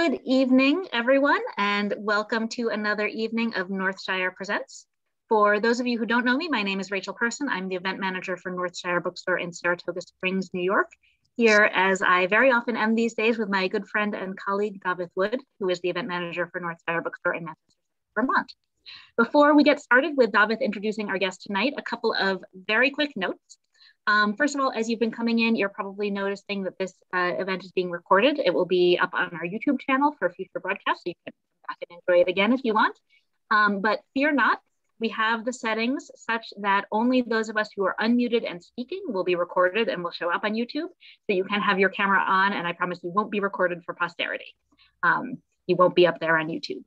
Good evening, everyone, and welcome to another evening of Northshire Presents. For those of you who don't know me, my name is Rachel Person. I'm the event manager for Northshire Bookstore in Saratoga Springs, New York, here as I very often am these days with my good friend and colleague, Dafydd, who is the event manager for Northshire Bookstore in Vermont. Before we get started with Dafydd introducing our guest tonight, a couple of very quick notes. First of all, as you've been coming in, you're probably noticing that this event is being recorded. It will be up on our YouTube channel for future broadcasts, so you can come back and enjoy it again if you want. But fear not, we have the settings such that only those of us who are unmuted and speaking will be recorded and will show up on YouTube. So you can have your camera on, and I promise you won't be recorded for posterity. You won't be up there on YouTube.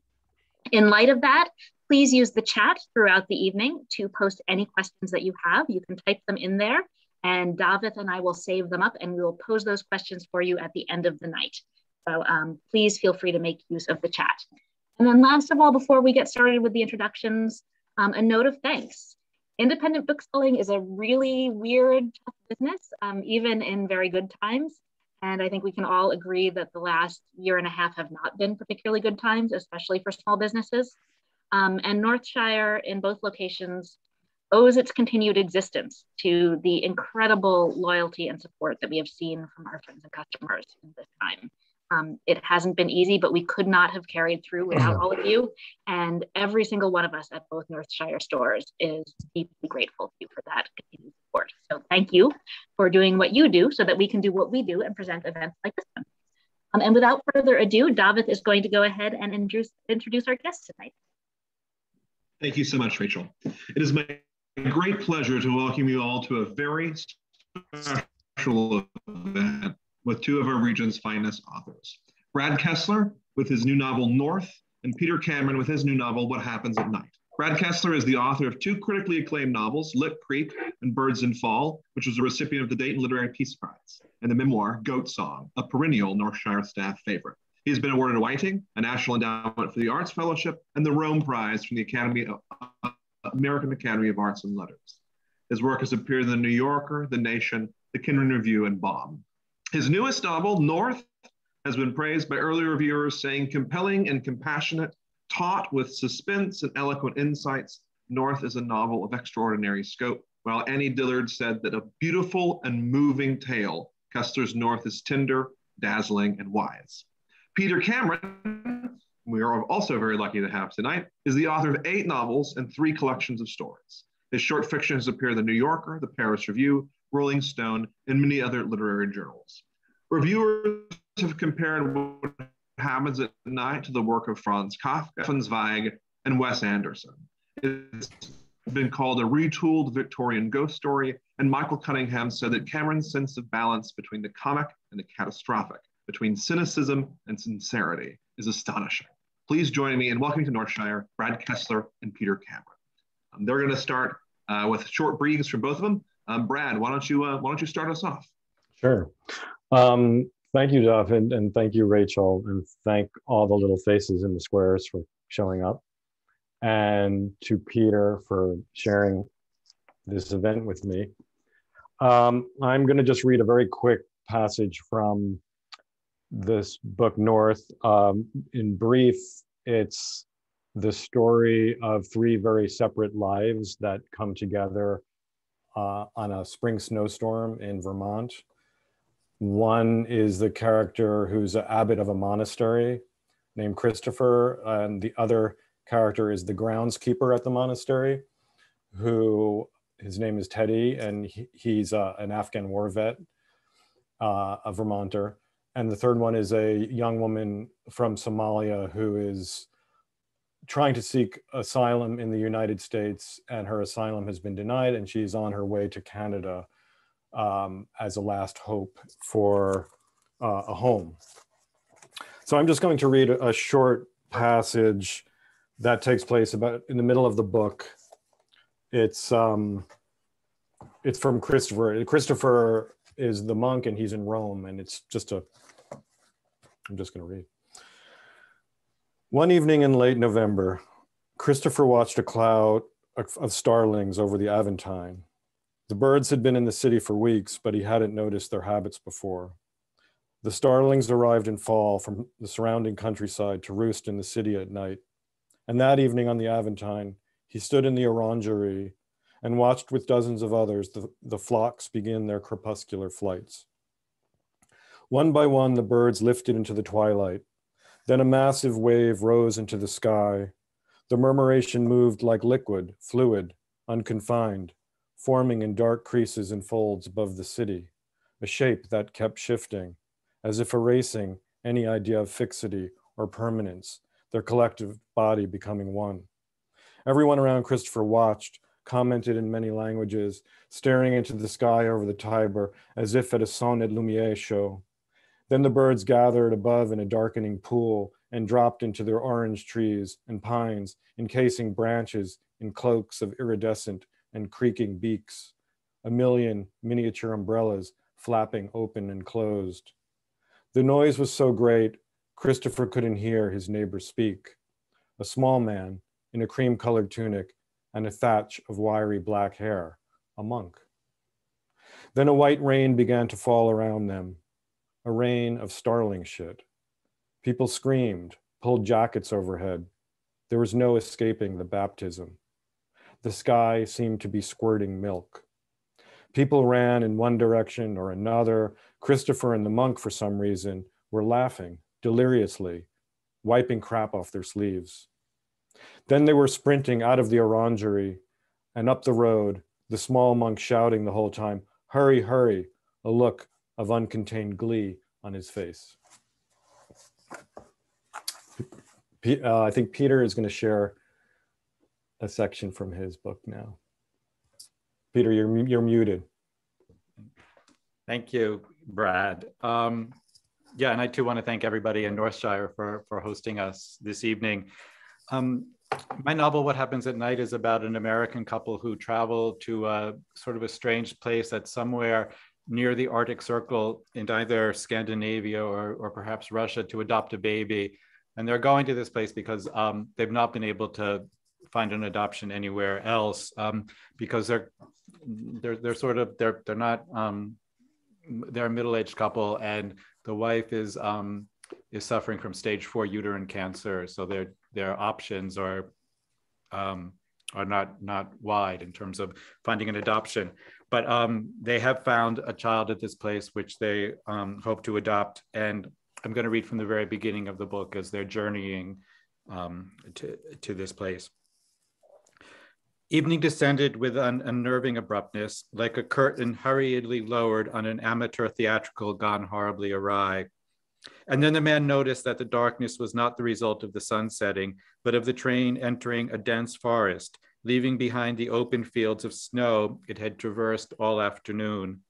In light of that, please use the chat throughout the evening to post any questions that you have. You can type them in there, and Dafydd and I will save them up and we will pose those questions for you at the end of the night. So please feel free to make use of the chat. And then last of all, before we get started with the introductions, a note of thanks. Independent bookselling is a really weird, tough business, even in very good times. And I think we can all agree that the last year and a half have not been particularly good times, especially for small businesses. And Northshire in both locations owes its continued existence to the incredible loyalty and support that we have seen from our friends and customers in this time. It hasn't been easy, but we could not have carried through without all of you. And every single one of us at both Northshire stores is deeply grateful to you for that continued support. So thank you for doing what you do so that we can do what we do and present events like this one. And without further ado, Dafydd is going to go ahead and introduce our guest tonight. Thank you so much, Rachel. It is my great pleasure to welcome you all to a very special event with two of our region's finest authors. Brad Kessler with his new novel, North, and Peter Cameron with his new novel, What Happens at Night. Brad Kessler is the author of two critically acclaimed novels, Lip Creek and Birds in Fall, which was a recipient of the Dayton Literary Peace Prize, and the memoir, Goat Song, a perennial Northshire staff favorite. He has been awarded a Whiting, a National Endowment for the Arts Fellowship, and the Rome Prize from the American Academy of Arts and Letters. His work has appeared in The New Yorker, The Nation, The Kindred Review, and Bomb. His newest novel, North, has been praised by early reviewers, saying compelling and compassionate, taught with suspense and eloquent insights, North is a novel of extraordinary scope, while Annie Dillard said that a beautiful and moving tale, Kessler's North is tender, dazzling, and wise. Peter Cameron, we are also very lucky to have tonight, is the author of 8 novels and 3 collections of stories. His short fiction has appeared in The New Yorker, The Paris Review, Rolling Stone, and many other literary journals. Reviewers have compared What Happens at Night to the work of Franz Kafka, Zweig, and Wes Anderson. It's been called a retooled Victorian ghost story, and Michael Cunningham said that Cameron's sense of balance between the comic and the catastrophic, between cynicism and sincerity, is astonishing. Please join me in welcoming to Northshire, Brad Kessler and Peter Cameron. They're going to start with short briefs from both of them. Brad, why don't you start us off? Sure. Thank you, Dafydd, and thank you, Rachel, and thank all the little faces in the squares for showing up, and to Peter for sharing this event with me. I'm going to just read a very quick passage from this book, North. In brief, it's the story of 3 very separate lives that come together on a spring snowstorm in Vermont. One is the character who's an abbot of a monastery named Christopher, and the other character is the groundskeeper at the monastery, who his name is Teddy, and he's an Afghan war vet, a Vermonter. And the third one is a young woman from Somalia who is trying to seek asylum in the United States, and her asylum has been denied, and she's on her way to Canada as a last hope for a home. So I'm just going to read a short passage that takes place about in the middle of the book. It's from Christopher. Christopher is the monk, and he's in Rome, and it's just I'm just going to read. One evening in late November, Christopher watched a cloud of starlings over the Aventine. The birds had been in the city for weeks, but he hadn't noticed their habits before. The starlings arrived in fall from the surrounding countryside to roost in the city at night. And that evening on the Aventine, he stood in the orangery and watched with dozens of others the flocks begin their crepuscular flights. One by one, the birds lifted into the twilight. Then a massive wave rose into the sky. The murmuration moved like liquid, fluid, unconfined, forming in dark creases and folds above the city, a shape that kept shifting, as if erasing any idea of fixity or permanence, their collective body becoming one. Everyone around Christopher watched, commented in many languages, staring into the sky over the Tiber as if at a sonnet lumiere show. Then the birds gathered above in a darkening pool and dropped into their orange trees and pines, encasing branches in cloaks of iridescent and creaking beaks, a million miniature umbrellas flapping open and closed. The noise was so great, Christopher couldn't hear his neighbor speak. A small man in a cream-colored tunic and a thatch of wiry black hair, a monk. Then a white rain began to fall around them, a rain of starling shit. People screamed, pulled jackets overhead. There was no escaping the baptism. The sky seemed to be squirting milk. People ran in one direction or another. Christopher and the monk, for some reason, were laughing deliriously, wiping crap off their sleeves. Then they were sprinting out of the orangery and up the road, the small monk shouting the whole time, "Hurry, hurry," a look of uncontained glee on his face. I think Peter is going to share a section from his book now. Peter, you're muted. Thank you, Brad. Yeah, and I too want to thank everybody in Northshire for hosting us this evening. My novel, What Happens at Night, is about an American couple who travel to a sort of a strange place that's somewhere near the Arctic Circle in either Scandinavia or perhaps Russia to adopt a baby. And they're going to this place because they've not been able to find an adoption anywhere else because they're a middle-aged couple, and the wife is suffering from stage 4 uterine cancer. So their options are not wide in terms of finding an adoption. But they have found a child at this place, which they hope to adopt. And I'm going to read from the very beginning of the book as they're journeying to this place. Evening descended with an unnerving abruptness, like a curtain hurriedly lowered on an amateur theatrical gone horribly awry. And then the man noticed that the darkness was not the result of the sun setting, but of the train entering a dense forest, leaving behind the open fields of snow it had traversed all afternoon.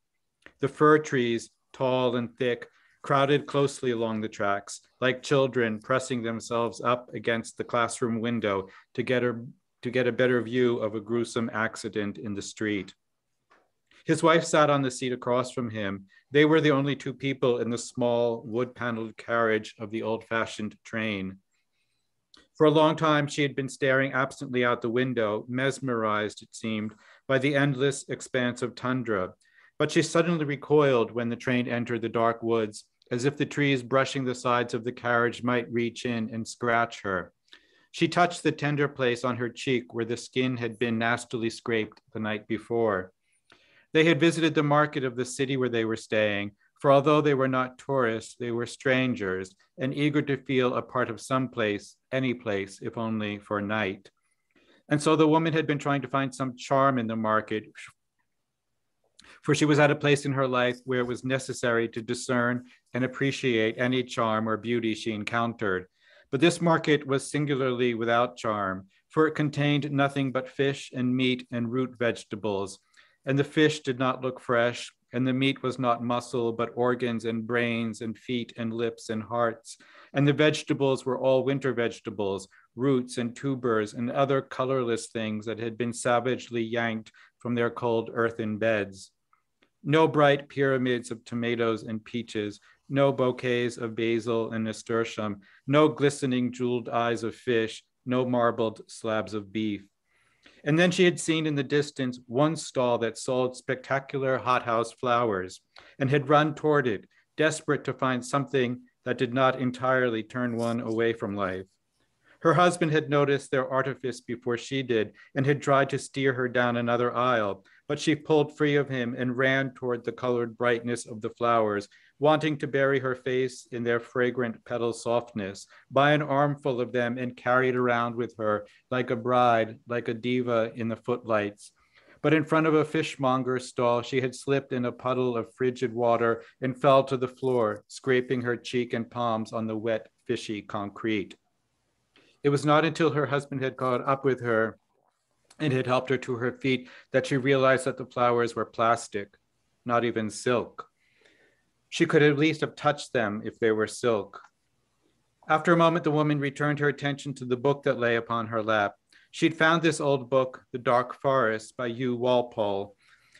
The fir trees, tall and thick, crowded closely along the tracks, like children pressing themselves up against the classroom window to get a better view of a gruesome accident in the street. His wife sat on the seat across from him. They were the only two people in the small wood-paneled carriage of the old-fashioned train. For a long time, she had been staring absently out the window, mesmerized, it seemed, by the endless expanse of tundra. But she suddenly recoiled when the train entered the dark woods, as if the trees brushing the sides of the carriage might reach in and scratch her. She touched the tender place on her cheek where the skin had been nastily scraped the night before. They had visited the market of the city where they were staying, for although they were not tourists, they were strangers and eager to feel a part of some place, any place, if only for a night. And so the woman had been trying to find some charm in the market, for she was at a place in her life where it was necessary to discern and appreciate any charm or beauty she encountered. But this market was singularly without charm, for it contained nothing but fish and meat and root vegetables. And the fish did not look fresh, and the meat was not muscle, but organs and brains and feet and lips and hearts. And the vegetables were all winter vegetables, roots and tubers and other colorless things that had been savagely yanked from their cold earthen beds. No bright pyramids of tomatoes and peaches, no bouquets of basil and nasturtium, no glistening jeweled eyes of fish, no marbled slabs of beef. And then she had seen in the distance one stall that sold spectacular hothouse flowers and had run toward it, desperate to find something that did not entirely turn one away from life. Her husband had noticed their artifice before she did and had tried to steer her down another aisle, but she pulled free of him and ran toward the colored brightness of the flowers, wanting to bury her face in their fragrant petal softness, buy an armful of them and carry it around with her like a bride, like a diva in the footlights. But in front of a fishmonger's stall, she had slipped in a puddle of frigid water and fell to the floor, scraping her cheek and palms on the wet, fishy concrete. It was not until her husband had caught up with her and had helped her to her feet that she realized that the flowers were plastic, not even silk. She could at least have touched them if they were silk. After a moment, the woman returned her attention to the book that lay upon her lap. She'd found this old book, The Dark Forest by Hugh Walpole,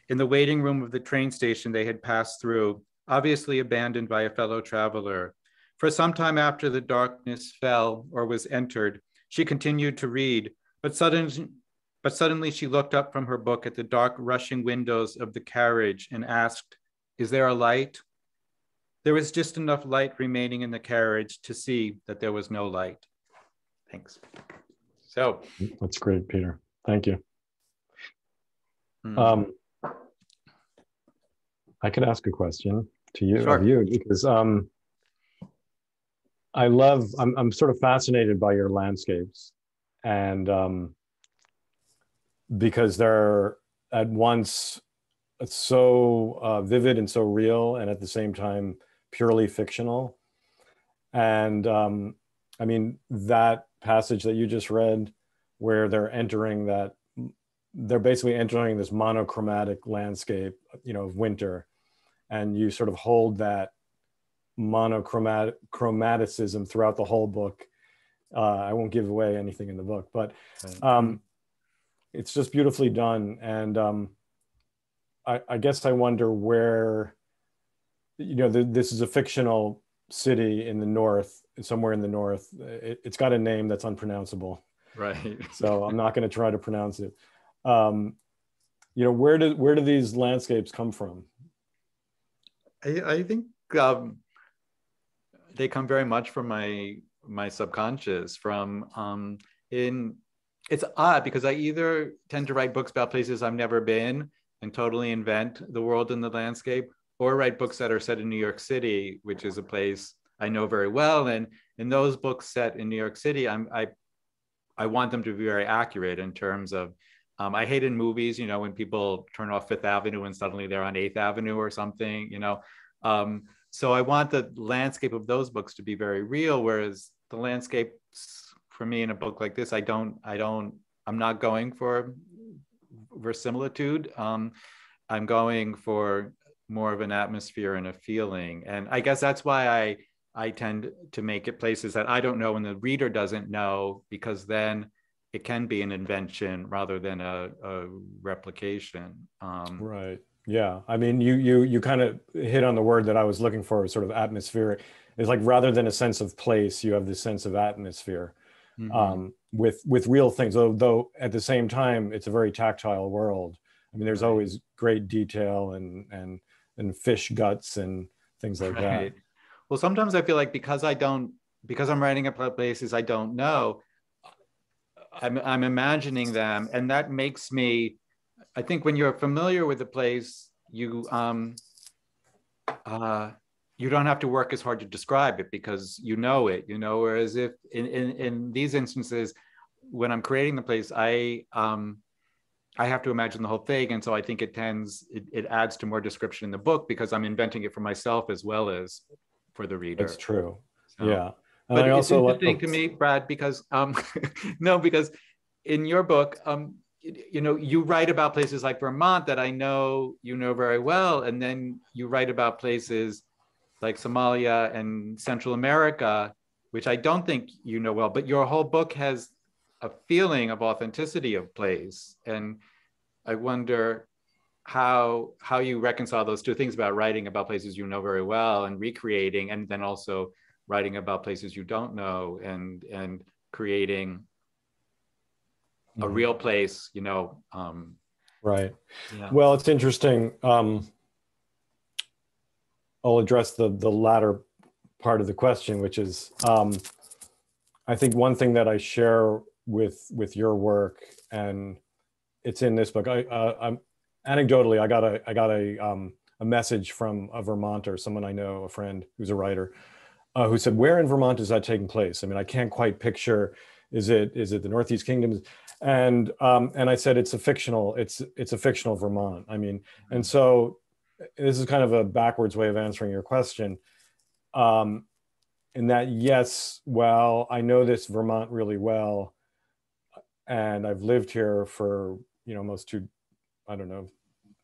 in the waiting room of the train station they had passed through, obviously abandoned by a fellow traveler. For some time after the darkness fell or was entered, she continued to read, but suddenly she looked up from her book at the dark rushing windows of the carriage and asked, "Is there a light?" There was just enough light remaining in the carriage to see that there was no light. Thanks. So. That's great, Peter. Thank you. I could ask a question to you, Sure. of you, because I'm sort of fascinated by your landscapes, and because they're at once so vivid and so real, and at the same time purely fictional. And I mean, that passage that you just read, where they're basically entering this monochromatic landscape, of winter, and you sort of hold that monochromaticism throughout the whole book. I won't give away anything in the book, but it's just beautifully done. And I guess I wonder where, this is a fictional city in the north, somewhere in the north. It's got a name that's unpronounceable. Right. So I'm not going to try to pronounce it. Where do these landscapes come from? I think they come very much from my subconscious. It's odd because I either tend to write books about places I've never been and totally invent the world and the landscape, or write books that are set in New York City, which is a place I know very well. And in those books set in New York City, I want them to be very accurate in terms of, I hate in movies, when people turn off Fifth Avenue and suddenly they're on 8th Avenue or something, So I want the landscape of those books to be very real, whereas the landscapes for me in a book like this, I'm not going for verisimilitude. I'm going for more of an atmosphere and a feeling. And I guess that's why I tend to make it places that I don't know and the reader doesn't know, because then it can be an invention rather than a replication. Right. Yeah. I mean, you kind of hit on the word that I was looking for, sort of atmospheric. It's like, rather than a sense of place, you have this sense of atmosphere, with real things, though at the same time, it's a very tactile world. I mean, there's always great detail and fish guts and things like that. Well, sometimes I feel like because I'm writing about places I don't know, I'm imagining them, and that makes me, I think when you're familiar with a place, you don't have to work as hard to describe it because you know it, whereas if in these instances, when I'm creating the place, I have to imagine the whole thing. And so I think it adds to more description in the book because I'm inventing it for myself as well as for the reader. That's true. So, yeah. And but I it's interesting to me, Brad, because because in your book, you write about places like Vermont that I know very well, and then you write about places like Somalia and Central America, which I don't think you know well. But your whole book has a feeling of authenticity of place, and I wonder how you reconcile those two things about writing about places you know very well and recreating, and then also writing about places you don't know and creating a real place, Right. Yeah. Well, it's interesting. I'll address the latter part of the question, which is, I think one thing that I share with your work, and it's in this book. I'm anecdotally, I got a message from a Vermonter, someone I know, a friend who's a writer, who said, "Where in Vermont is that taking place? I mean, I can't quite picture. Is it the Northeast Kingdom?" And I said, it's a fictional Vermont. I mean, and so this is kind of a backwards way of answering your question. In that, yes, well, I know this Vermont really well, and I've lived here for, almost I don't know,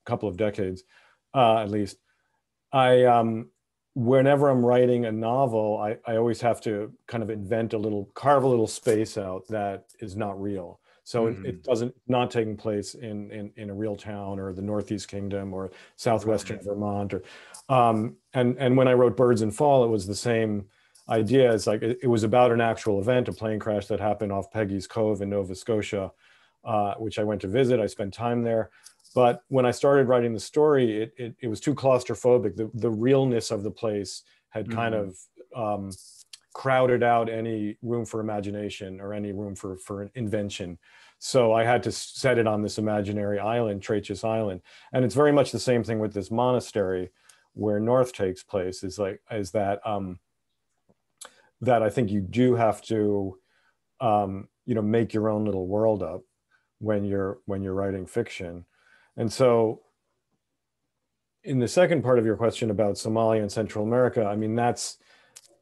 a couple of decades, at least. Whenever I'm writing a novel, I always have to kind of carve a little space out that is not real. So it doesn't, not taking place in a real town or the Northeast Kingdom or Southwestern Vermont, or and when I wrote Birds in Fall, it was the same idea. It's like it was about an actual event, a plane crash that happened off Peggy's Cove in Nova Scotia, which I went to visit. I spent time there. But when I started writing the story, it was too claustrophobic. The realness of the place had kind of crowded out any room for imagination or any room for invention. So I had to set it on this imaginary island, Traches Island. And it's very much the same thing with this monastery where North takes place, is that I think you do have to, make your own little world up when you're writing fiction. And so in the second part of your question about Somalia and Central America, I mean, that's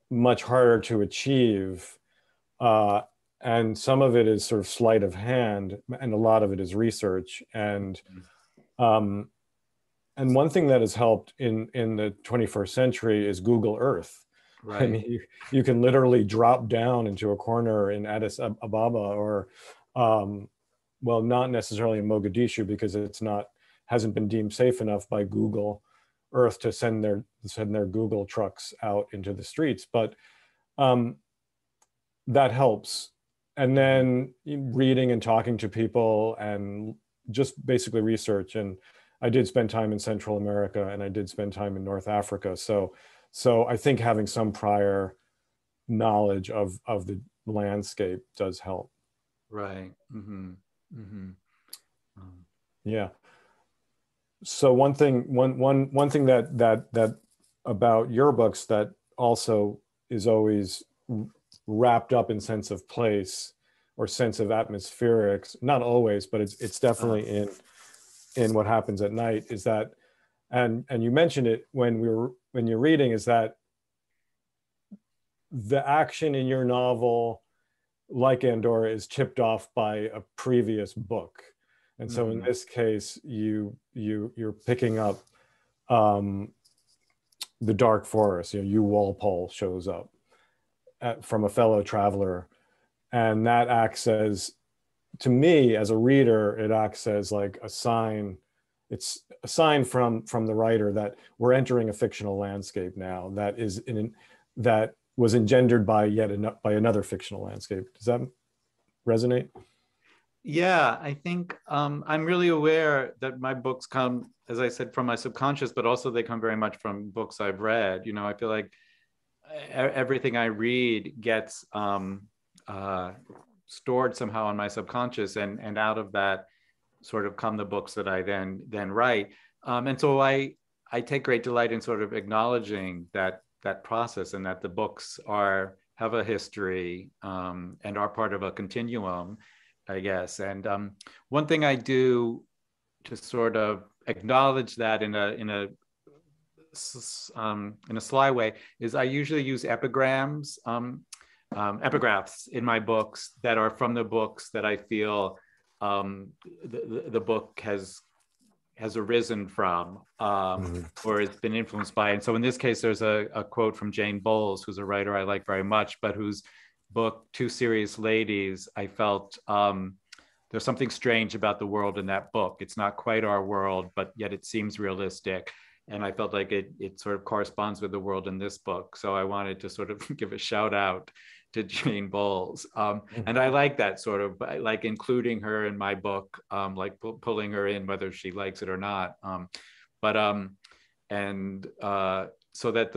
much harder to achieve. And some of it is sort of sleight of hand, and a lot of it is research. And one thing that has helped in the 21st century is Google Earth. Right. I mean, you can literally drop down into a corner in Addis Ababa, or well, not necessarily in Mogadishu, because hasn't been deemed safe enough by Google Earth to send their Google trucks out into the streets. But that helps. And then reading and talking to people and just basically research. And I did spend time in Central America, and I did spend time in North Africa. So I think having some prior knowledge of the landscape does help. Right. Yeah. So one thing that about your books that also is always wrapped up in sense of place or sense of atmospherics, not always, but it's definitely in what happens at night, is that, and you mentioned it when you're reading, is that the action in your novel, like Andorra, is tipped off by a previous book. And so in this case, you're picking up the dark forest. You Walpole shows up from a fellow traveler, and that acts as, to me as a reader, it acts as like a sign. It's a sign from the writer that we're entering a fictional landscape now that was engendered by another fictional landscape. Does that resonate? Yeah, I think I'm really aware that my books come, as I said, from my subconscious, but also they come very much from books I've read. I feel like everything I read gets stored somehow in my subconscious, and out of that sort of come the books that I then write. And so I take great delight in sort of acknowledging that process, and that the books have a history and are part of a continuum, I guess. And one thing I do to sort of acknowledge that in a sly way is I usually use epigraphs in my books that are from the books that I feel the book has arisen from, or has been influenced by. And so in this case, there's a quote from Jane Bowles, who's a writer I like very much, but whose book, Two Serious Ladies, I felt there's something strange about the world in that book. It's not quite our world, but yet it seems realistic. And I felt like it sort of corresponds with the world in this book. So I wanted to sort of give a shout out to Jane Bowles. And I like that sort of, like including her in my book, like pulling her in whether she likes it or not. so that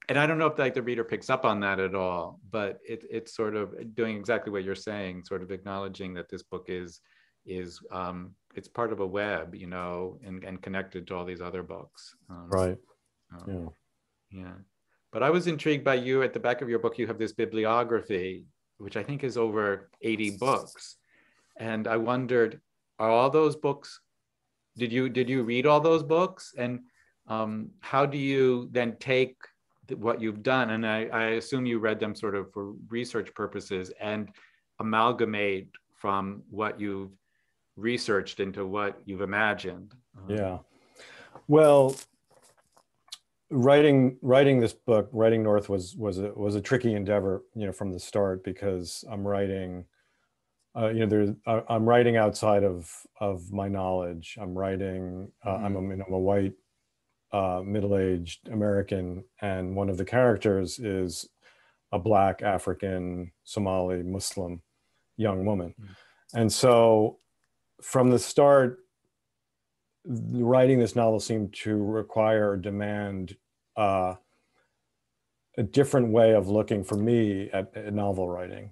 and I don't know if like the reader picks up on that at all, but it's sort of doing exactly what you're saying, sort of acknowledging that this book is it's part of a web, you know, and connected to all these other books. Right. Yeah. Yeah. But I was intrigued by you at the back of your book, you have this bibliography, which I think is over 80 books. And I wondered, are all those books, did you read all those books? And how do you then take what you've done, and I assume you read them sort of for research purposes, and amalgamate from what you've researched into what you've imagined? Yeah. Well, writing this book, Writing North, was a tricky endeavor, you know, from the start, because I'm writing, you know, I'm writing outside of my knowledge. I'm writing. I'm a white, middle-aged American, and one of the characters is a Black African Somali Muslim young woman. And so from the start, writing this novel seemed to require or demand a different way of looking for me at novel writing.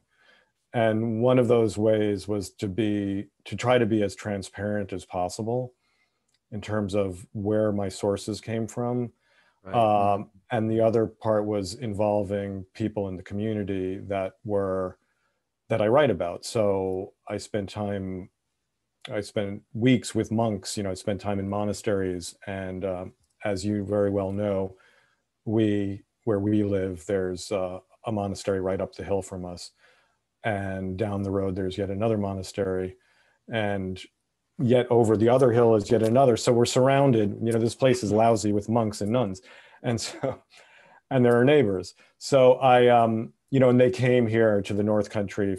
And one of those ways was to try to be as transparent as possible in terms of where my sources came from. Right. And the other part was involving people in the community that I write about. So I spent weeks with monks, you know, I spent time in monasteries. And as you very well know, where we live, there's a monastery right up the hill from us. And down the road, there's yet another monastery. And yet over the other hill is yet another. So we're surrounded, you know, this place is lousy with monks and nuns. And there are neighbors. So I, you know, and they came here to the North Country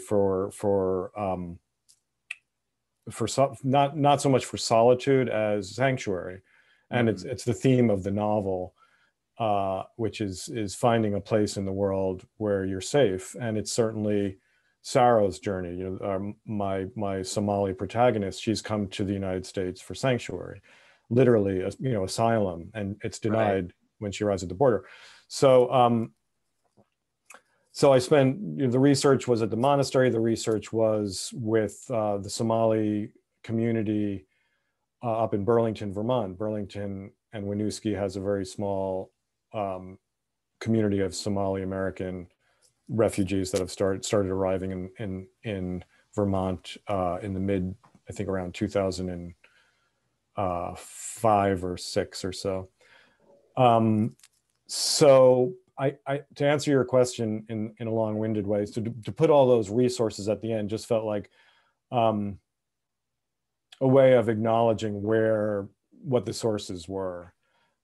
not so much for solitude as sanctuary. And it's the theme of the novel, which is finding a place in the world where you're safe. And it's certainly Sarah's journey. You know, my Somali protagonist, she's come to the United States for sanctuary, literally, you know, asylum, and it's denied when she arrives at the border. So, so I spent, you know, the research was at the monastery. The research was with the Somali community up in Burlington, Vermont. Burlington and Winooski has a very small community of Somali American refugees that have started arriving in Vermont in the mid, I think around 2005 or 6 or so. So I to answer your question in a long-winded way, so to put all those resources at the end just felt like a way of acknowledging what the sources were.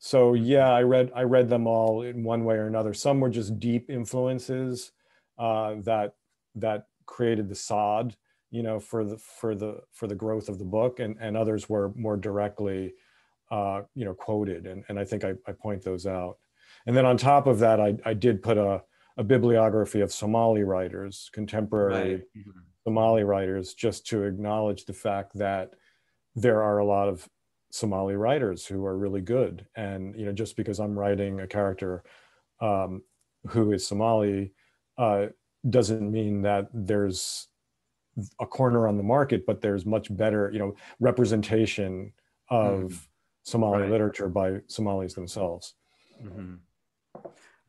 So yeah, I read them all in one way or another. Some were just deep influences that created the sod, you know, for the growth of the book, and others were more directly, you know, quoted, and I think I point those out. And then on top of that, I did put a bibliography of Somali writers, contemporary Somali writers, just to acknowledge the fact that there are a lot of Somali writers who are really good. And, you know, just because I'm writing a character who is Somali doesn't mean that there's a corner on the market, but there's much better, you know, representation of Somali literature by Somalis themselves.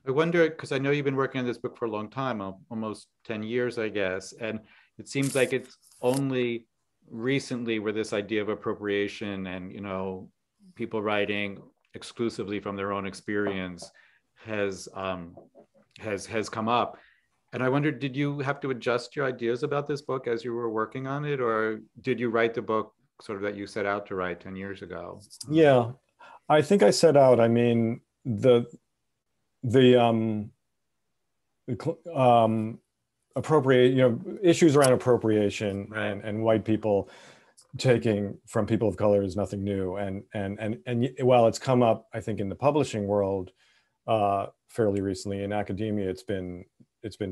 I wonder, because I know you've been working on this book for a long time, almost 10 years, I guess, and it seems like it's only recently where this idea of appropriation and, you know, people writing exclusively from their own experience has come up. And I wondered, did you have to adjust your ideas about this book as you were working on it, or did you write the book sort of that you set out to write 10 years ago? Yeah, I think I set out, I mean, appropriate, you know, issues around appropriation and white people taking from people of color is nothing new. And while it's come up, I think, in the publishing world fairly recently, in academia, it's been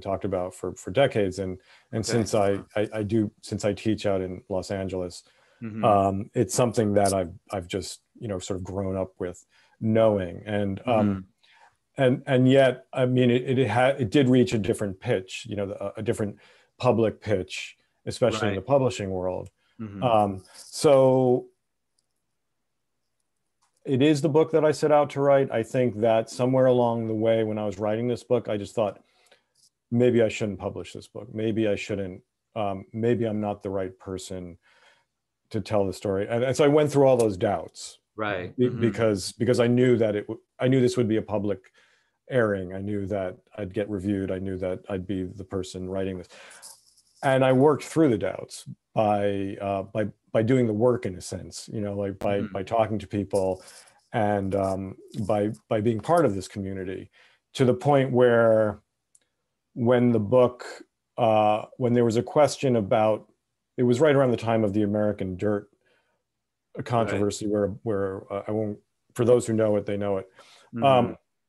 talked about for decades. And since I teach out in Los Angeles, it's something that I've just, you know, sort of grown up with knowing. And and yet, I mean, it did reach a different pitch, you know, a different public pitch, especially in the publishing world. So it is the book that I set out to write. I think that somewhere along the way, when I was writing this book, I just thought, maybe I shouldn't publish this book. Maybe I shouldn't, maybe I'm not the right person to tell the story. And so I went through all those doubts. Right. Because I knew that I knew this would be a public airing. I knew that I'd get reviewed. I knew that I'd be the person writing this. And I worked through the doubts by doing the work, in a sense, you know, like by talking to people and by being part of this community, to the point where when the book, when there was a question about, it was right around the time of the American Dirt controversy, where I won't, for those who know it, they know it.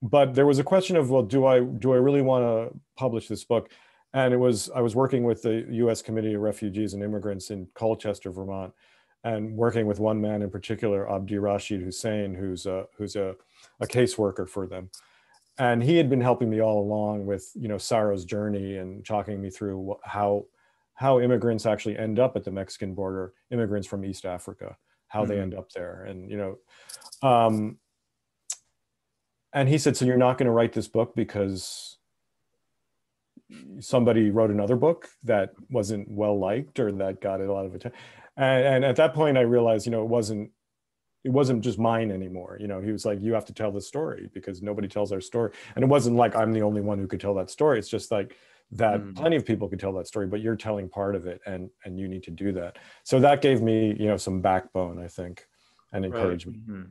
But there was a question of, well, do I really want to publish this book? And I was working with the U.S. Committee of Refugees and Immigrants in Colchester, Vermont, and working with one man in particular, Abdi Rashid Hussein, who's a caseworker for them. And he had been helping me all along with, you know, Sarah's journey and talking me through how immigrants actually end up at the Mexican border, immigrants from East Africa, how they end up there. And, you know, and he said, so you're not going to write this book because somebody wrote another book that wasn't well liked or that got a lot of attention. And at that point I realized, you know, it wasn't just mine anymore. You know, he was like, you have to tell the story because nobody tells our story. And it wasn't like I'm the only one who could tell that story. It's just like that plenty of people could tell that story, but you're telling part of it, and you need to do that. So that gave me, you know, some backbone, I think, and encouragement.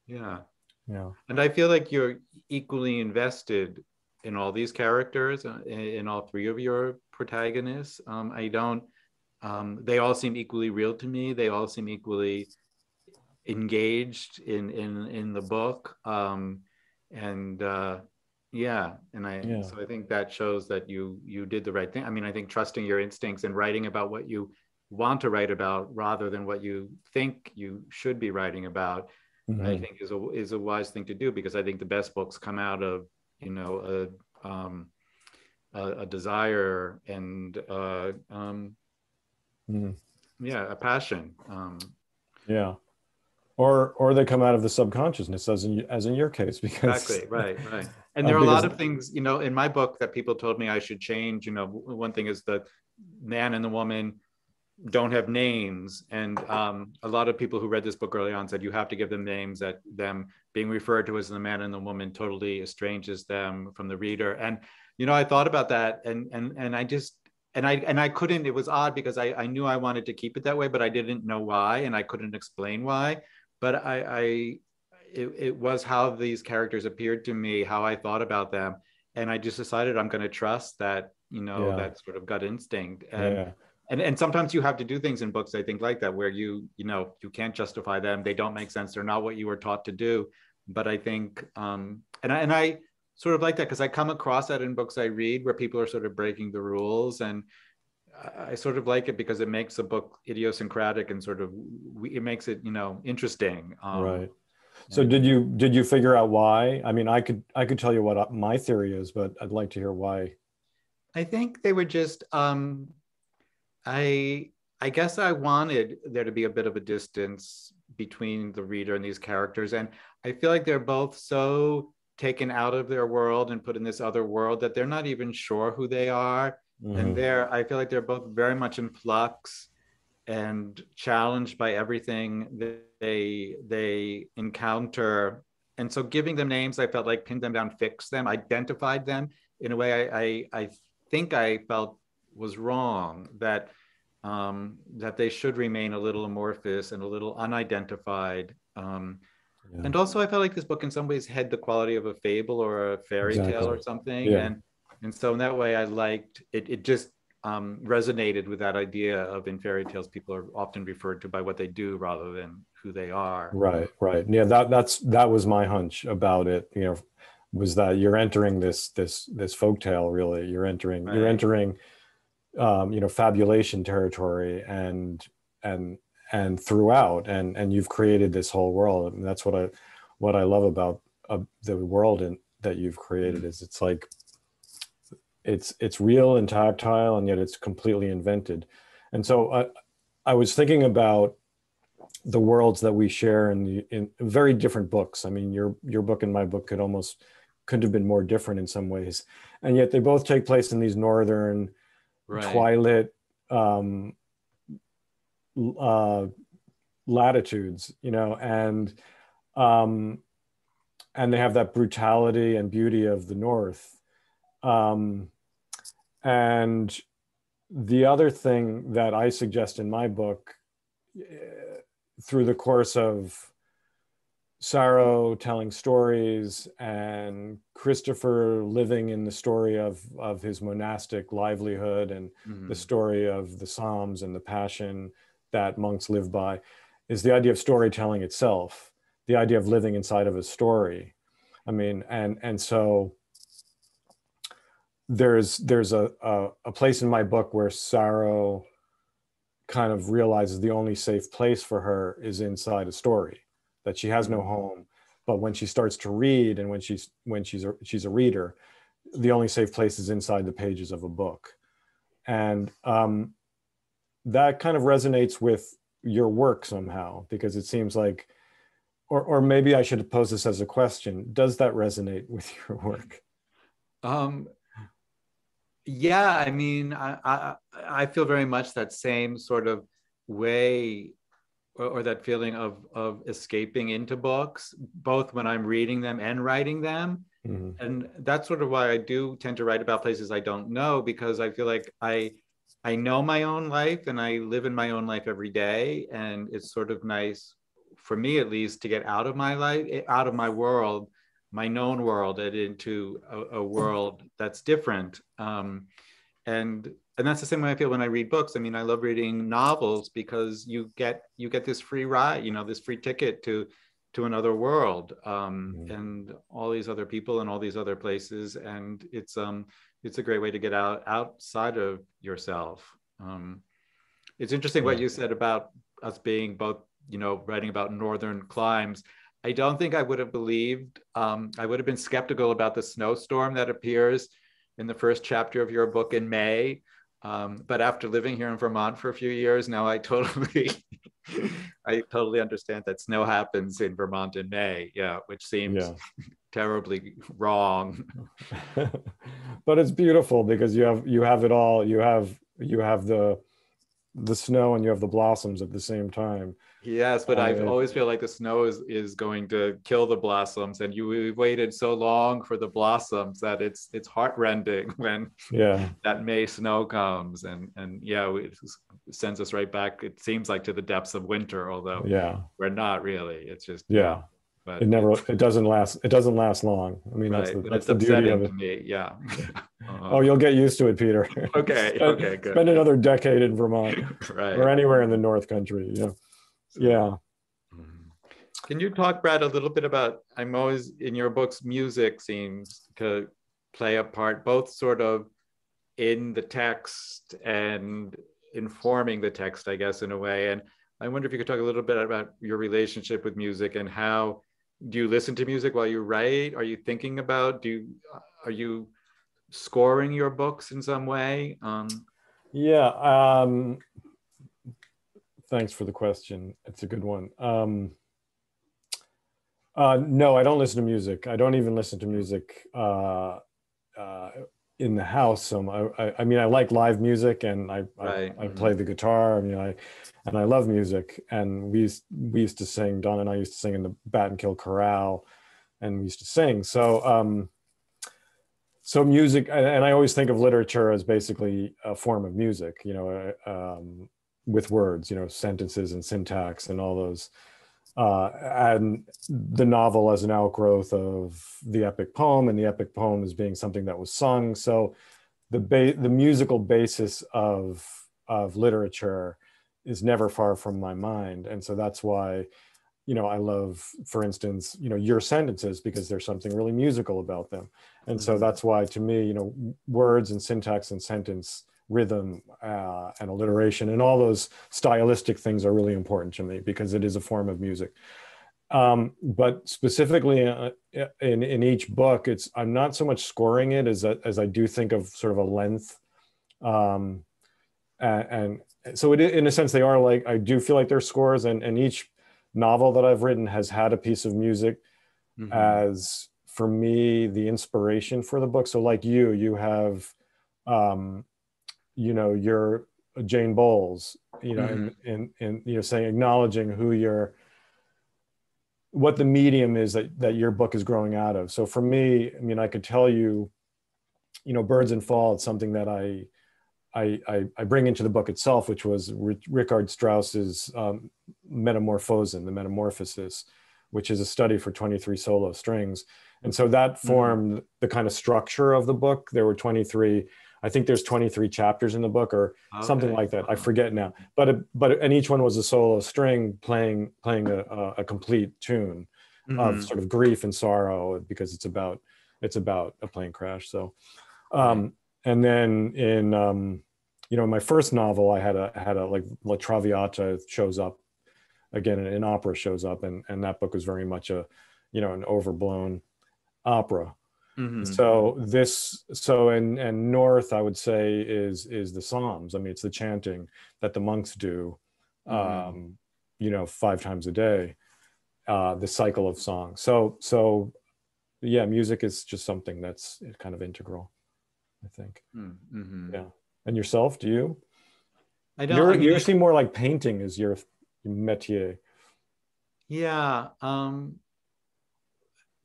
Yeah. Yeah. And I feel like you're equally invested in all these characters, in all three of your protagonists. They all seem equally real to me. They all seem equally engaged in the book. So I think that shows that you did the right thing. I mean, I think trusting your instincts and writing about what you want to write about rather than what you think you should be writing about, I think is a wise thing to do, because I think the best books come out of, you know, a desire and a passion. Or they come out of the subconsciousness, as in your case, because exactly right. And there are a lot of things, you know, in my book that people told me I should change. You know, one thing is the man and the woman don't have names, and a lot of people who read this book early on said you have to give them names, that them being referred to as the man and the woman totally estranges them from the reader. And you know, I thought about that, and I couldn't. It was odd because I knew I wanted to keep it that way, but I didn't know why, and I couldn't explain why. But it was how these characters appeared to me, how I thought about them, and I just decided I'm going to trust that, you know, that sort of gut instinct. And sometimes you have to do things in books, I think, like that, where you can't justify them. They don't make sense. They're not what you were taught to do. But I think, and I sort of like that because I come across that in books I read where people are sort of breaking the rules. And I sort of like it because it makes a book idiosyncratic and sort of, it makes it, you know, interesting. Right. So did you figure out why? I mean, I could tell you what my theory is, but I'd like to hear why. I think they were just, I guess I wanted there to be a bit of a distance between the reader and these characters. And I feel like they're both so taken out of their world and put in this other world that they're not even sure who they are. And I feel like they're both very much in flux and challenged by everything that they encounter. And so giving them names, I felt like pinned them down, fixed them, identified them in a way I think I felt was wrong, that they should remain a little amorphous and a little unidentified. And also I felt like this book in some ways had the quality of a fable or a fairy tale or something. And so in that way I liked it. It just resonated with that idea of, in fairy tales, people are often referred to by what they do rather than who they are. Right. Yeah, that was my hunch about it, you know, was that you're entering this folktale, really. You're entering you know, fabulation territory and throughout, and you've created this whole world. And that's what I love the world that you've created is it's like it's real and tactile, and yet it's completely invented. And so I was thinking about the worlds that we share in very different books. I mean, your book and my book couldn't have been more different in some ways, and yet they both take place in these northern twilight latitudes, and they have that brutality and beauty of the North. And the other thing that I suggest in my book, through the course of Saro telling stories and Christopher living in the story of his monastic livelihood and the story of the Psalms and the passion that monks live by, is the idea of storytelling itself, the idea of living inside of a story. I mean, and so there's a place in my book where Saro kind of realizes the only safe place for her is inside a story, that she has no home. But when she starts to read, and when she's a reader, the only safe place is inside the pages of a book. And that kind of resonates with your work somehow, because it seems like, or maybe I should pose this as a question, does that resonate with your work? Yeah, I mean, I feel very much that same sort of way, or that feeling of escaping into books, both when I'm reading them and writing them. And that's sort of why I do tend to write about places I don't know, because I feel like I know my own life and I live in my own life every day. And it's sort of nice, for me at least, to get out of my life, out of my world, my known world, and into a world that's different. And that's the same way I feel when I read books. I mean, I love reading novels because you get this free ride, this free ticket to another world, and all these other people and all these other places. And it's a great way to get outside of yourself. It's interesting what you said about us being both, writing about northern climes. I don't think I would have believed, I would have been skeptical about the snowstorm that appears in the first chapter of your book in May. But after living here in Vermont for a few years now, I totally understand that snow happens in Vermont in May, which seems terribly wrong. But it's beautiful because you have it all. You have the snow and you have the blossoms at the same time. Yes, but I always feel like the snow is going to kill the blossoms, and we've waited so long for the blossoms that it's heartrending when that May snow comes, and it sends us right back, it seems like, to the depths of winter, although we're not really. It's just but it doesn't last long. I mean, that's the beauty of it. To me. Oh, you'll get used to it, Peter. Okay. Good. Spend another decade in Vermont, or anywhere in the North Country. Can you talk, Brad, a little bit about, I'm always, in your books, music seems to play a part, both sort of in the text and informing the text, I guess, in a way. And I wonder if you could talk a little bit about your relationship with music, and how do you listen to music while you write? Are you thinking about, are you scoring your books in some way? Thanks for the question. It's a good one. No, I don't listen to music. I don't even listen to music in the house. I mean, I like live music, and I play the guitar. I mean, I love music. And we used to sing. Don and I used to sing in the Bat and Kill Chorale, and we used to sing. So music, and I always think of literature as basically a form of music. With words, sentences and syntax and all those, and the novel as an outgrowth of the epic poem, and the epic poem as being something that was sung. So the musical basis of literature is never far from my mind. And so that's why, I love, for instance, your sentences, because there's something really musical about them. And so that's why, to me, words and syntax and sentence rhythm and alliteration and all those stylistic things are really important to me, because it is a form of music. But specifically in each book, I'm not so much scoring it as I do think of sort of a length. And so in a sense, they are like, I do feel like they're scores, and each novel that I've written has had a piece of music as, for me, the inspiration for the book. So like you have, you're Jane Bowles, and saying, acknowledging what the medium is that your book is growing out of. So for me, I mean, I could tell you, Birds and Fall, it's something that I bring into the book itself, which was Richard Strauss's Metamorphosen, the Metamorphosis, which is a study for 23 solo strings. And so that formed the kind of structure of the book. There were 23, I think there's 23 chapters in the book, or something like that. I forget now. And each one was a solo string playing a complete tune of sort of grief and sorrow, because it's about a plane crash. So, and then in my first novel, I had a like La Traviata shows up again, an opera shows up, and that book was very much an overblown opera. So and North, I would say, is the Psalms. I mean, it's the chanting that the monks do, 5 times a day, the cycle of song. So yeah, music is just something that's kind of integral, I think. Yeah. And yourself, do you? I don't. You seem more like painting is your métier. Yeah.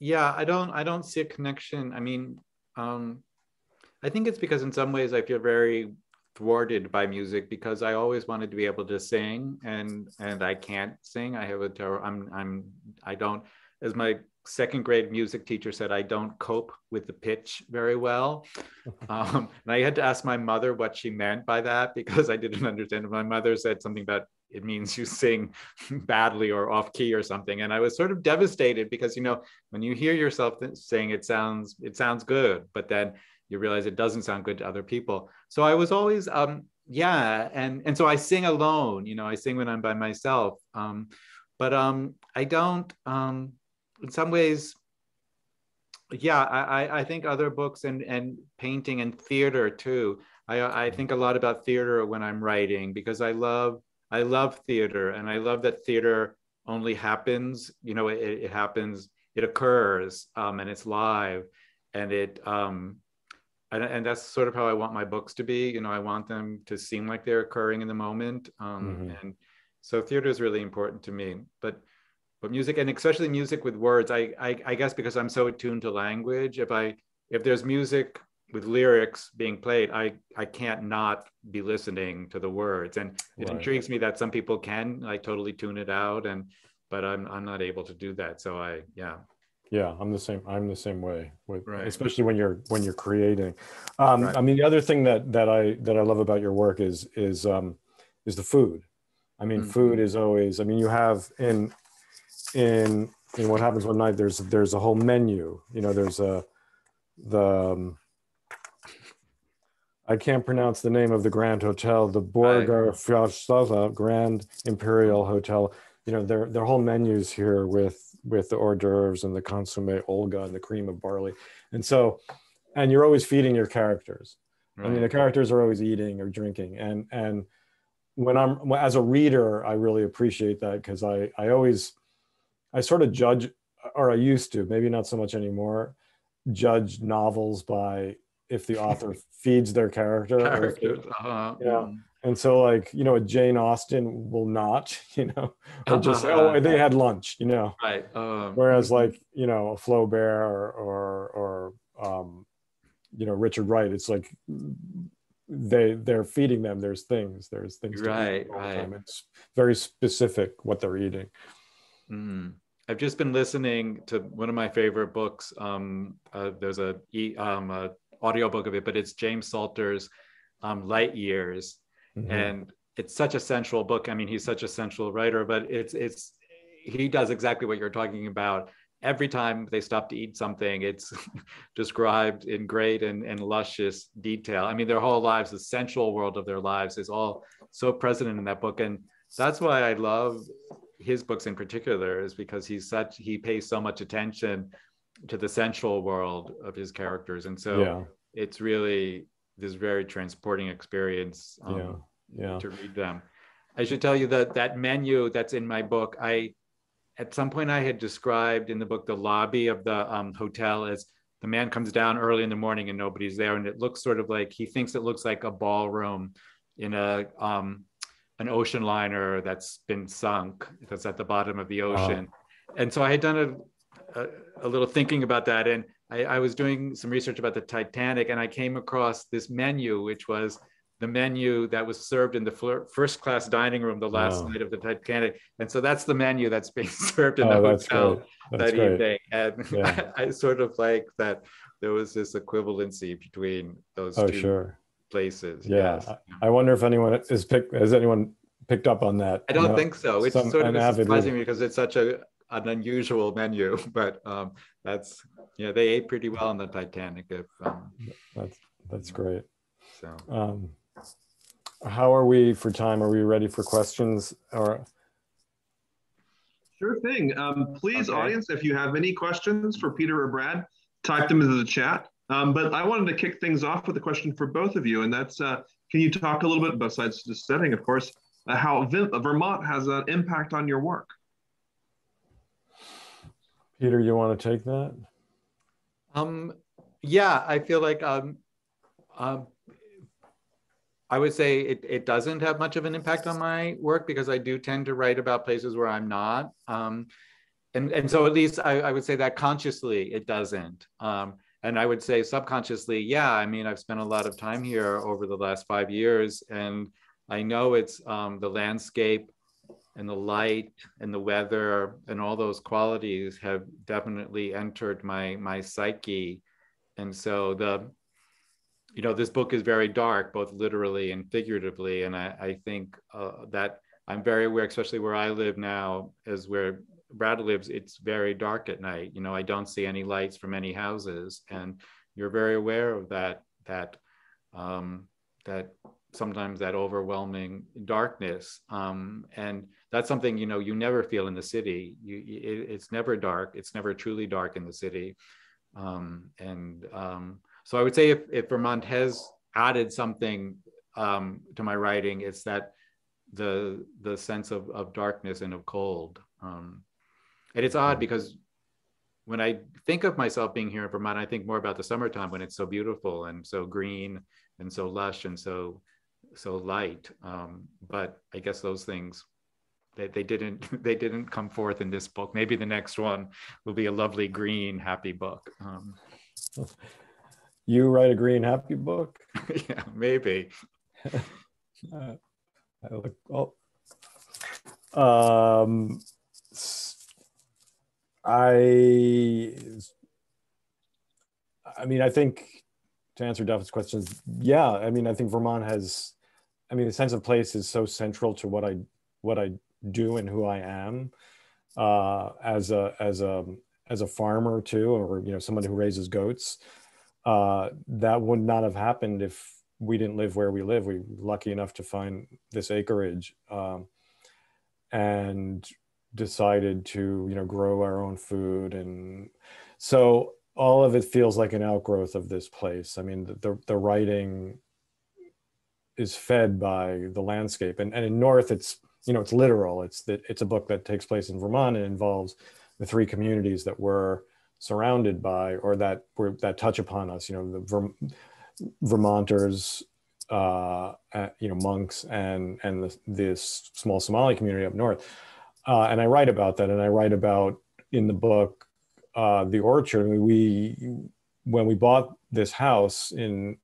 Yeah, I don't see a connection. I mean, I think it's because in some ways I feel very thwarted by music, because I always wanted to be able to sing, and I can't sing. I have I don't, as my second grade music teacher said, I don't cope with the pitch very well. And I had to ask my mother what she meant by that, because I didn't understand. My mother said something about, it means you sing badly or off key or something. And I was sort of devastated, because, when you hear yourself sing, it sounds good, but then you realize it doesn't sound good to other people. So I was always, and so I sing alone, I sing when I'm by myself. But I don't, in some ways, yeah, I think other books and painting and theater too. I think a lot about theater when I'm writing, because I love theater, and I love that theater only happens, it happens, it occurs, and it's live, and and that's sort of how I want my books to be. I want them to seem like they're occurring in the moment. And so theater is really important to me, but music, and especially music with words, I guess because I'm so attuned to language, if there's music with lyrics being played, I can't not be listening to the words. And it intrigues me that some people can like totally tune it out, but I'm not able to do that. So I'm the same way with, especially when you're creating. I mean, the other thing that I love about your work is the food. I mean, food is always, I mean, you have in What Happens One Night, there's a whole menu, there's I can't pronounce the name of the Grand Hotel, the Borgar Fjallstad Grand Imperial Hotel. Their whole menus here with the hors d'oeuvres and the consommé Olga and the cream of barley. And you're always feeding your characters. I mean, the characters are always eating or drinking. And when as a reader, I really appreciate that, because I sort of judge, or I used to, maybe not so much anymore, judge novels by if the author feeds their character. And so like, a Jane Austen will not, or just say, oh, they had lunch, whereas like, a Flaubert or Richard Wright, it's like they're feeding them. There's things to eat all the time. It's very specific what they're eating. I've just been listening to one of my favorite books. There's a audiobook of it, but it's James Salter's Light Years. And it's such a sensual book. I mean, he's such a sensual writer, but he does exactly what you're talking about. Every time they stop to eat something, it's described in great and luscious detail. I mean, their whole lives, the sensual world of their lives is all so present in that book. And that's why I love his books in particular is because he pays so much attention to the sensual world of his characters. And so it's really this very transporting experience to read them. I should tell you that that menu that's in my book, at some point I had described in the book the lobby of the hotel as the man comes down early in the morning and nobody's there. And it looks sort of like, he thinks it looks like a ballroom in an ocean liner that's been sunk, that's at the bottom of the ocean. And so I had done a little thinking about that. And I was doing some research about the Titanic, and I came across this menu, which was the menu that was served in the first class dining room the last night of the Titanic. And so that's the menu that's being served in the hotel that evening. And I sort of like that there was this equivalency between those two places. Yes. I wonder if anyone has anyone picked up on that. I don't think so. It's sort of surprising me because it's such an unusual menu, but that's, they ate pretty well on the Titanic. That's great. So how are we for time? Are we ready for questions? Or sure thing. Please, audience, if you have any questions for Peter or Brad, type them into the chat. But I wanted to kick things off with a question for both of you, and that's, can you talk a little bit, besides the setting, of course, how Vermont has an impact on your work? Peter, you want to take that? Yeah, I feel like I would say it doesn't have much of an impact on my work because I do tend to write about places where I'm not. And so at least I would say that consciously it doesn't. And I would say subconsciously, I mean, I've spent a lot of time here over the last 5 years, and I know it's the landscape and the light and the weather and all those qualities have definitely entered my psyche. And so this book is very dark, both literally and figuratively. And I think that I'm very aware, especially where I live now, as where Brad lives, it's very dark at night. I don't see any lights from any houses, and you're very aware of that sometimes that overwhelming darkness. And that's something, you never feel in the city. It's never dark. It's never truly dark in the city. So I would say if Vermont has added something to my writing, it's that the sense of darkness and of cold. And it's odd because when I think of myself being here in Vermont, I think more about the summertime when it's so beautiful and so green and so lush and so light. But I guess those things, they didn't come forth in this book. Maybe the next one will be a lovely green happy book. You write a green happy book? Yeah, maybe. I mean, I think to answer Dafydd's questions, I mean, I think Vermont has, I mean, the sense of place is so central to what I do and who I am as a farmer too, or somebody who raises goats. That would not have happened if we didn't live where we live. We were lucky enough to find this acreage and decided to grow our own food, and so all of it feels like an outgrowth of this place. I mean, the writing is fed by the landscape, and in North it's it's literal. It's a book that takes place in Vermont and involves the 3 communities that we're surrounded by, or that touch upon us. The Vermonters, monks, and this small Somali community up north. And I write about that, and I write about in the book the orchard. I mean, when we bought this house in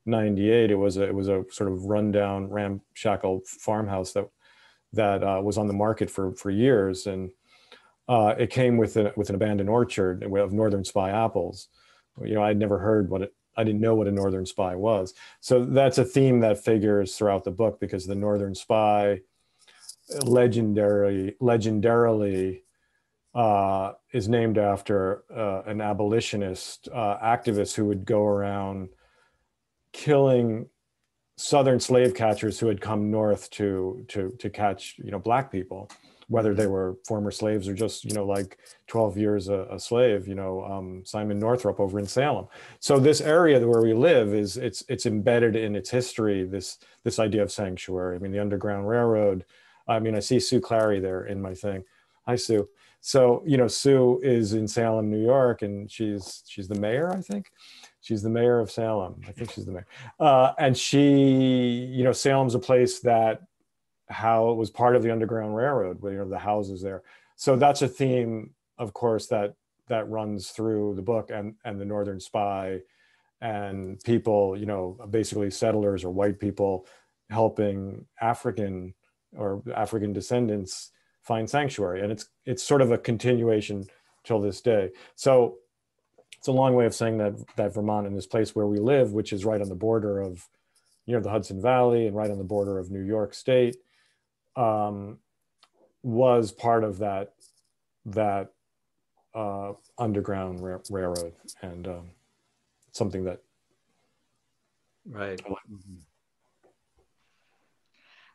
'98, it was a sort of rundown, ramshackle farmhouse that was on the market for years, and it came with an abandoned orchard of Northern Spy apples. I'd never heard I didn't know what a Northern Spy was. So that's a theme that figures throughout the book, because the Northern Spy legendarily is named after an abolitionist activist who would go around killing Southern slave catchers who had come north to catch Black people whether they were former slaves or just, you know, like 12 years a slave, you know, Simon Northrop over in Salem. So this area where we live is, it's embedded in its history, this idea of sanctuary. I mean, the Underground Railroad, I mean, I see Sue Clary there in my thing. Hi, Sue. So, you know, Sue is in Salem, New York, and she's the mayor, I think. She's the mayor of Salem. I think she's the mayor. And she, you know, Salem's a place that how it was part of the Underground Railroad, where, you know, the houses there. So that's a theme, of course, that runs through the book, and the Northern Spy, and people, you know, basically settlers or white people helping African or African descendants find sanctuary. And it's sort of a continuation till this day. So it's a long way of saying that Vermont, in this place where we live, which is right on the border of, you know, the Hudson Valley and right on the border of New York State, was part of that Underground Railroad, and something that. Right.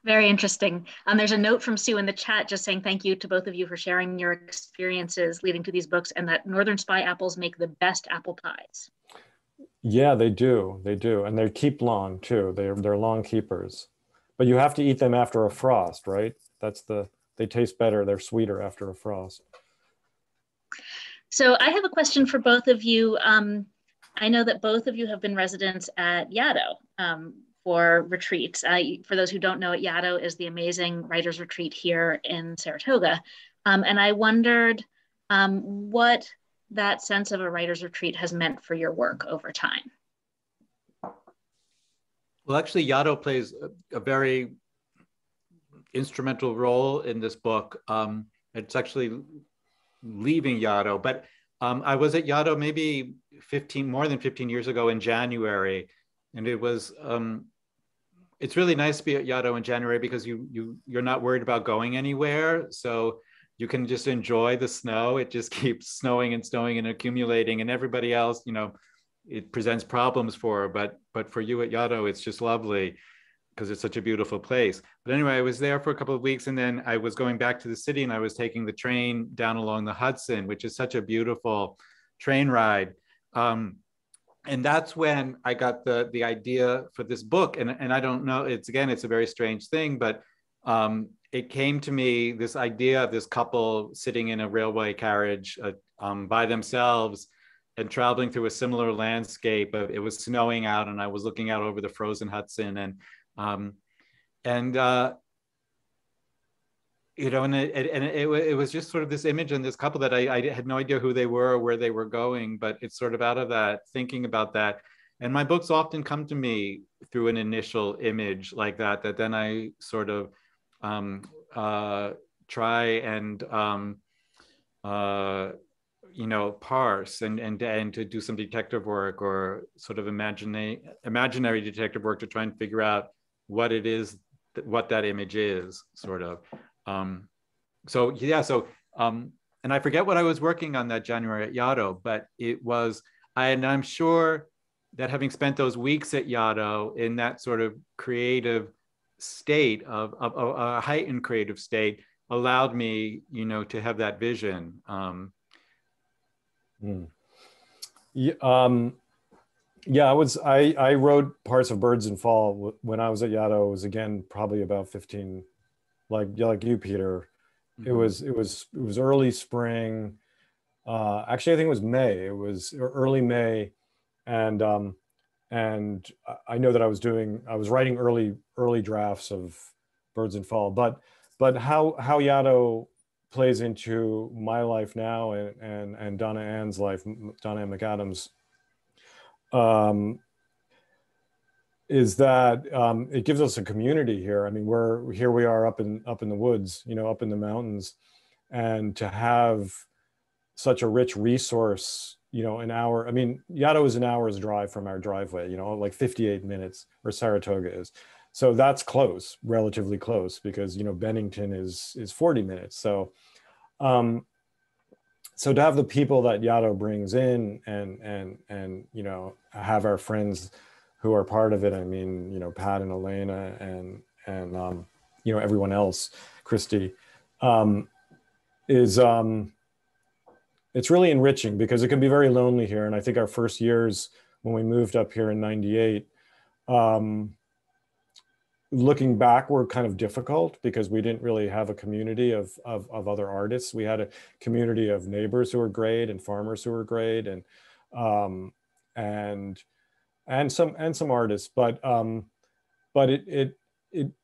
Very interesting. There's a note from Sue in the chat just saying thank you to both of you for sharing your experiences leading to these books, and that Northern Spy apples make the best apple pies. Yeah, they do, and they keep long too. They're long keepers, but you have to eat them after a frost, right? They taste better. They're sweeter after a frost. So I have a question for both of you. I know that both of you have been residents at Yaddo for retreats. For those who don't know, Yaddo is the amazing writer's retreat here in Saratoga. And I wondered what that sense of a writer's retreat has meant for your work over time. Well, actually, Yaddo plays a very instrumental role in this book. It's actually leaving Yaddo, but I was at Yaddo maybe more than 15 years ago in January, and it was it's really nice to be at Yaddo in January because you're not worried about going anywhere, so you can just enjoy the snow. It just keeps snowing and snowing and accumulating, and everybody else, you know, it presents problems for, but for you at Yaddo, it's just lovely because it's such a beautiful place. But anyway, I was there for a couple of weeks, and then I was going back to the city, and I was taking the train down along the Hudson, which is such a beautiful train ride. And that's when I got the idea for this book. And I don't know, it's a very strange thing, but it came to me, this idea of this couple sitting in a railway carriage by themselves and traveling through a similar landscape. It was snowing out, and I was looking out over the frozen Hudson, and you know, and it was just sort of this image and this couple that I had no idea who they were or where they were going, but it's sort of out of that, thinking about that. And my books often come to me through an initial image like that then I sort of try and you know, parse and to do some detective work, or sort of imaginary detective work, to try and figure out what it is, what that image is, sort of. So and I forget what I was working on that January at Yaddo, but it was, and I'm sure that having spent those weeks at Yaddo in that sort of creative state of a heightened creative state, allowed me, you know, to have that vision. Yeah, I wrote parts of Birds in Fall when I was at Yaddo. It was, again, probably about 15, like you, Peter. Mm-hmm. It was early spring. Actually, I think it was May. It was early May, and I know that I was writing early drafts of Birds in Fall. But how Yaddo plays into my life now and Donna Ann's life, Donna Ann McAdams, is that it gives us a community here. I mean, we are up in the woods, you know, up in the mountains, and to have such a rich resource, you know, Yaddo is an hour's drive from our driveway, you know, like 58 minutes, or Saratoga is. So that's close, relatively close, because, you know, Bennington is 40 minutes. So so to have the people that Yaddo brings in and you know, have our friends who are part of it. I mean, you know, Pat and Elena and you know, everyone else, Christy, is it's really enriching because it can be very lonely here. And I think our first years when we moved up here in '98, looking back were kind of difficult because we didn't really have a community of other artists. We had a community of neighbors who were great and farmers who were great and some artists, but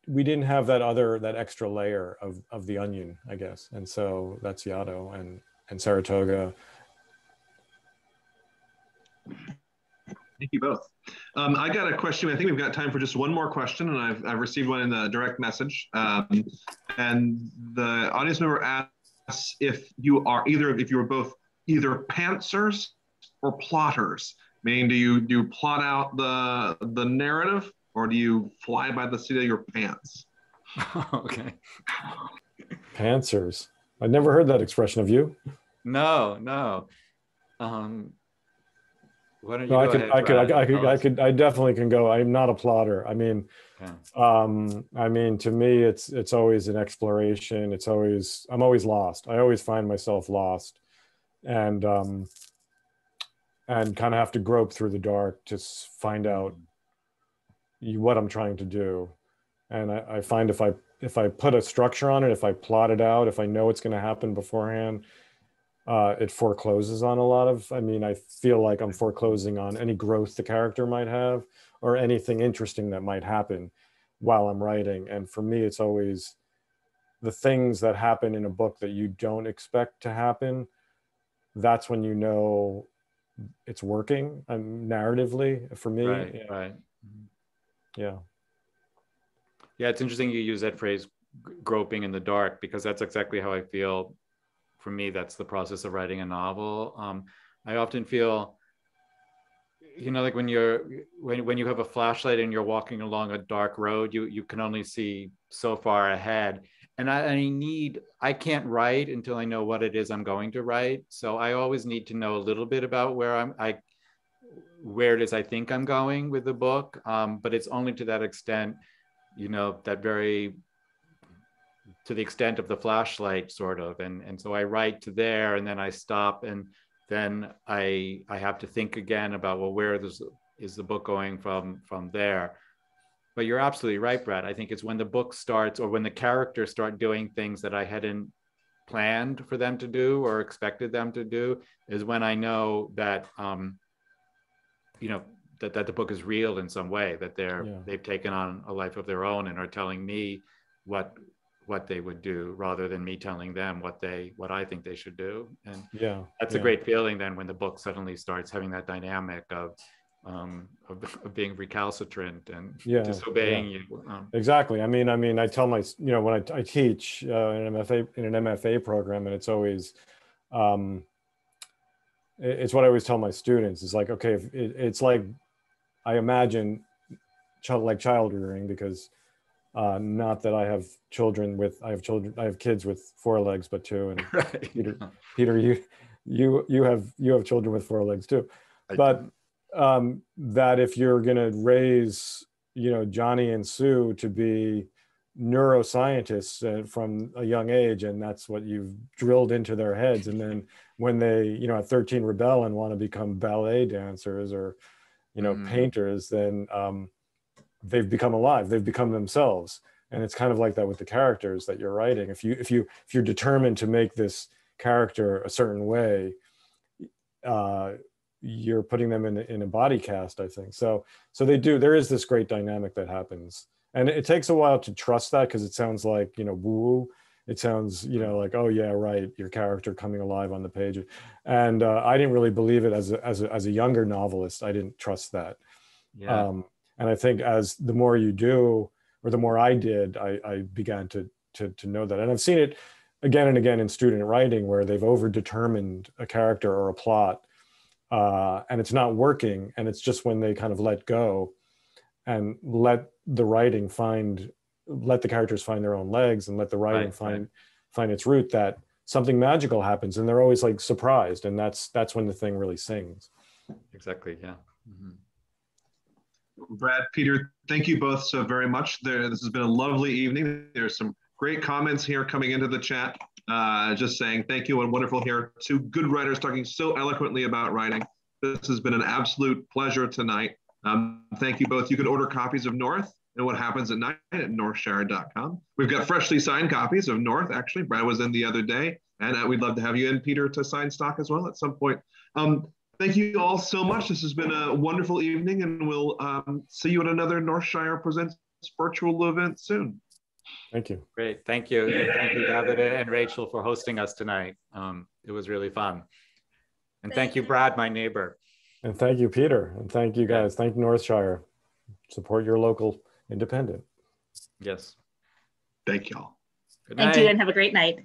we didn't have that extra layer of the onion, I guess. And so that's Yaddo and Saratoga. Thank you both. I got a question. I think we've got time for just one more question, and I've received one in the direct message. And the audience member asks if you were both either pantsers or plotters, meaning do you plot out the narrative, or do you fly by the seat of your pants? Okay. Pantsers. I'd never heard that expression. Of you? No. Why don't you no, go ahead, I definitely can go. I'm not a plotter. I mean, to me, it's always an exploration. I'm always lost. I always find myself lost, and kind of have to grope through the dark to find out what I'm trying to do. And I find if I put a structure on it, if I plot it out, if I know what's going to happen beforehand, it forecloses on a lot of, I feel like I'm foreclosing on any growth the character might have or anything interesting that might happen while I'm writing. And for me, it's always the things that happen in a book that you don't expect to happen. That's when you know it's working narratively for me. Right. Yeah. Yeah, it's interesting you use that phrase, groping in the dark, because that's exactly how I feel. For me, that's the process of writing a novel. I often feel, like when you have a flashlight and you're walking along a dark road, you can only see so far ahead. And I can't write until I know what it is I'm going to write. So I always need to know a little bit about where it is I think I'm going with the book. But it's only to that extent, to the extent of the flashlight, sort of. And so I write to there, and then I stop, and then I have to think again about, well, where is the book going from there? But you're absolutely right, Brad. I think it's when the book starts, or when the characters start doing things that I hadn't planned for them to do or expected them to do, is when I know that, that the book is real in some way, that they've taken on a life of their own and are telling me what they would do, rather than me telling them what I think they should do. And that's a great feeling then when the book suddenly starts having that dynamic of being recalcitrant and disobeying you. Exactly. I tell my, when I teach in an MFA program, and it's always, it's what I always tell my students. It's like, okay, it's like, I imagine child rearing, because not that I have kids with 4 legs, but 2. And right. Peter, you have children with 4 legs too. But that if you're going to raise, Johnny and Sue to be neuroscientists from a young age, and that's what you've drilled into their heads, and then when they, at 13 rebel and want to become ballet dancers or, painters, then they've become alive. They've become themselves. And it's kind of like that with the characters that you're writing. If you're determined to make this character a certain way, you're putting them in a body cast, I think. So there is this great dynamic that happens. And it takes a while to trust that, because it sounds like, woo-woo. It sounds, like, oh yeah, right, your character coming alive on the page. And I didn't really believe it as a younger novelist. I didn't trust that. Yeah. And I think as the more you do, or the more I did, I began to know that. And I've seen it again and again in student writing, where they've over-determined a character or a plot, and it's not working. And it's just when they kind of let go and let the characters find their own legs, and let the writing find its root, that something magical happens, and they're always like surprised. And that's when the thing really sings. Exactly. Yeah. Mm-hmm. Brad, Peter, thank you both so very much. This has been a lovely evening. There's some great comments here coming into the chat. Just saying thank you and wonderful here. Two good writers talking so eloquently about writing. This has been an absolute pleasure tonight. Thank you both. You can order copies of North and What Happens at Night at northshire.com. We've got freshly signed copies of North, actually. Brad was in the other day, and we'd love to have you in, Peter, to sign stock as well at some point. Thank you all so much. This has been a wonderful evening, and we'll see you at another Northshire Presents virtual event soon. Thank you. Great. Thank you. And thank you, Dafydd and Rachel, for hosting us tonight. It was really fun. And thank you, Brad, my neighbor. And thank you, Peter. And thank you guys. Thank Northshire. Support your local independent. Yes. Thank you all. Thank you, and have a great night.